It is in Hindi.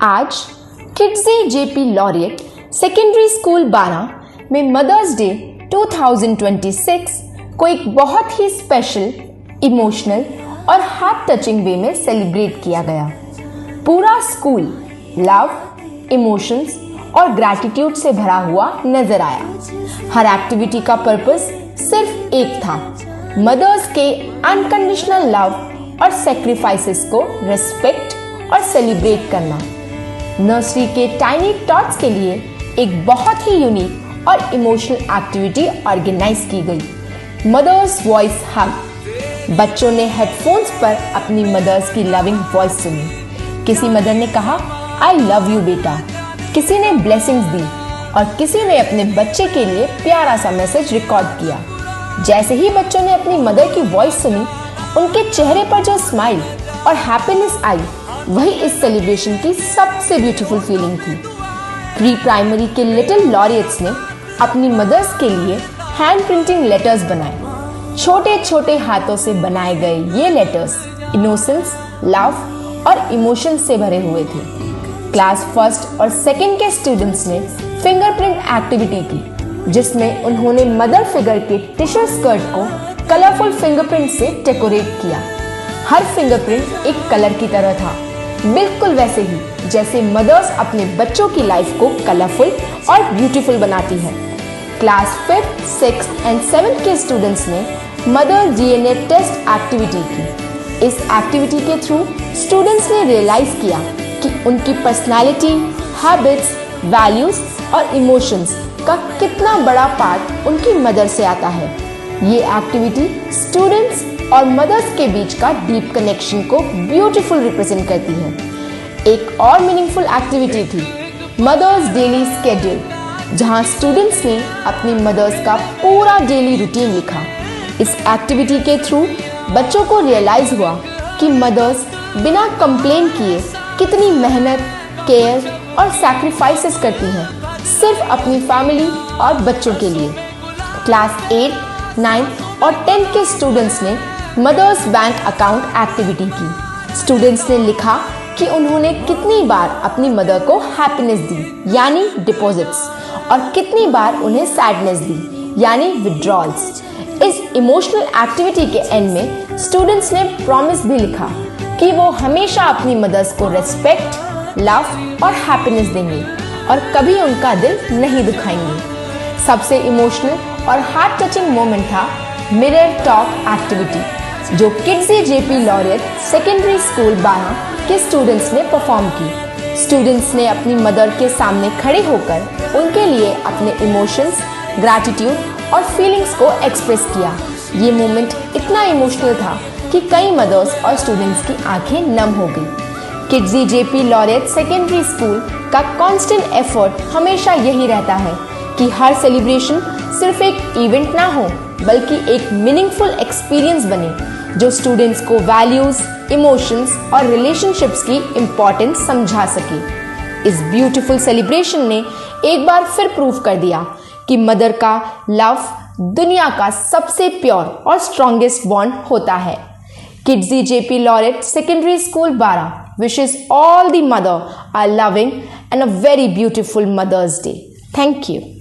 आज Kidzy JP laureate secondary school 12 में मदर्स डे 2026 को एक बहुत ही स्पेशल, इमोशनल और हार्ट टचिंग वे में सेलिब्रेट किया गया। पूरा स्कूल लव, इमोशंस और ग्रैटिट्यूड से भरा हुआ नजर आया। हर एक्टिविटी का पर्पस सिर्फ एक था, मदर्स के अनकंडीशनल लव और सेक्रीफाइसेस को रिस्पेक्ट और सेलिब्रेट करना। नर्सरी के टाइनी टॉट्स के लिए एक बहुत ही यूनिक और इमोशनल एक्टिविटी ऑर्गेनाइज की गई, मदर्स वॉइस हग। बच्चों ने हेडफोन्स पर अपनी मदर्स की लविंग वॉइस सुनी। किसी मदर ने कहा, आई लव यू बेटा, किसी ने ब्लेसिंग्स दी और किसी ने अपने बच्चे के लिए प्यारा सा मैसेज रिकॉर्ड किया। जैसे ही बच्चों ने अपनी मदर की वॉइस सुनी, उनके चेहरे पर जो स्माइल और हैप्पीनेस आई, वही इस सेलिब्रेशन की सबसे ब्यूटीफुल फीलिंग थी। प्री प्राइमरी के लिटिल लॉरिएट्स ने अपनी मदर्स के लिए हैंड प्रिंटिंग लेटर्स बनाए। छोटे छोटे हाथों से बनाए गए ये लेटर्स इनोसेंस, लव और इमोशन से भरे हुए थे। क्लास फर्स्ट और सेकंड के स्टूडेंट्स ने फिंगरप्रिंट एक्टिविटी की, जिसमें उन्होंने मदर फिगर के टिश्यू स्कर्ट को कलरफुल फिंगरप्रिंट से डेकोरेट किया। हर फिंगरप्रिंट एक कलर की तरह था, बिल्कुल वैसे ही जैसे मदर्स अपने बच्चों की लाइफ को कलरफुल और ब्यूटीफुल बनाती है। Class 5th, 6th and 7th के स्टूडेंट्स ने मदर डीएनए टेस्ट एक्टिविटी की। इस एक्टिविटी के थ्रू स्टूडेंट्स ने रियलाइज किया कि उनकी पर्सनालिटी, हैबिट्स, वैल्यूज और इमोशंस का कितना बड़ा पार्ट उनकी मदर से आता है। ये एक्टिविटी स्टूडेंट्स और मदर्स के बीच का डीप कनेक्शन को ब्यूटीफुल रिप्रेजेंट करती है। एक और मीनिंगफुल एक्टिविटी थी मदर्स डेली स्केड्यूल, जहां स्टूडेंट्स ने अपनी मदर्स का पूरा डेली रूटीन लिखा। इस एक्टिविटी के थ्रू बच्चों को रियलाइज हुआ कि मदर्स बिना कंप्लेन किए कितनी मेहनत, केयर और सैक्रिफाइसेस करती हैं, सिर्फ अपनी फैमिली और बच्चों के लिए। क्लास 8, 9 और 10 के स्टूडेंट्स ने मदर्स बैंक अकाउंट एक्टिविटी की। स्टूडेंट्स ने लिखा कि उन्होंने कितनी बार अपनी मदर को हैप्पीनेस दी, यानी डिपॉजिट्स, और कितनी बार उन्हें सैडनेस दी, यानी विड्रॉल्स। इस इमोशनल एक्टिविटी के एंड में स्टूडेंट्स ने प्रॉमिस भी लिखा कि वो हमेशा अपनी मदर्स को रिस्पेक्ट, लव और हैप्पीनेस देंगे और कभी उनका दिल नहीं दुखाएंगे। सबसे इमोशनल और हार्ट टचिंग मोमेंट था मिरर टॉक एक्टिविटी, जो Kidzy JP laureate secondary school 12 के स्टूडेंट्स ने परफॉर्म की। स्टूडेंट्स ने अपनी मदर के सामने खड़े होकर उनके लिए अपने इमोशंस, ग्रैटिट्यूड और फीलिंग्स को एक्सप्रेस किया। ये मोमेंट इतना इमोशनल था कि कई मदर्स और स्टूडेंट्स की आंखें नम हो गई। Kidzy JP laureate secondary school का कांस्टेंट एफर्ट हमेशा यही रहता है कि हर सेलिब्रेशन सिर्फ एक इवेंट ना हो, बल्कि एक मीनिंगफुल एक्सपीरियंस बने, जो स्टूडेंट्स को वैल्यूज, इमोशंस और रिलेशनशिप्स की इम्पोर्टेंस समझा सके। इस ब्यूटीफुल सेलिब्रेशन ने एक बार फिर प्रूव कर दिया कि मदर का लव दुनिया का सबसे प्योर और स्ट्रॉन्गेस्ट बॉन्ड होता है। Kidzy JP laureate secondary school 12 wishes all the mother a loving and a very beautiful Mother's Day. Thank you.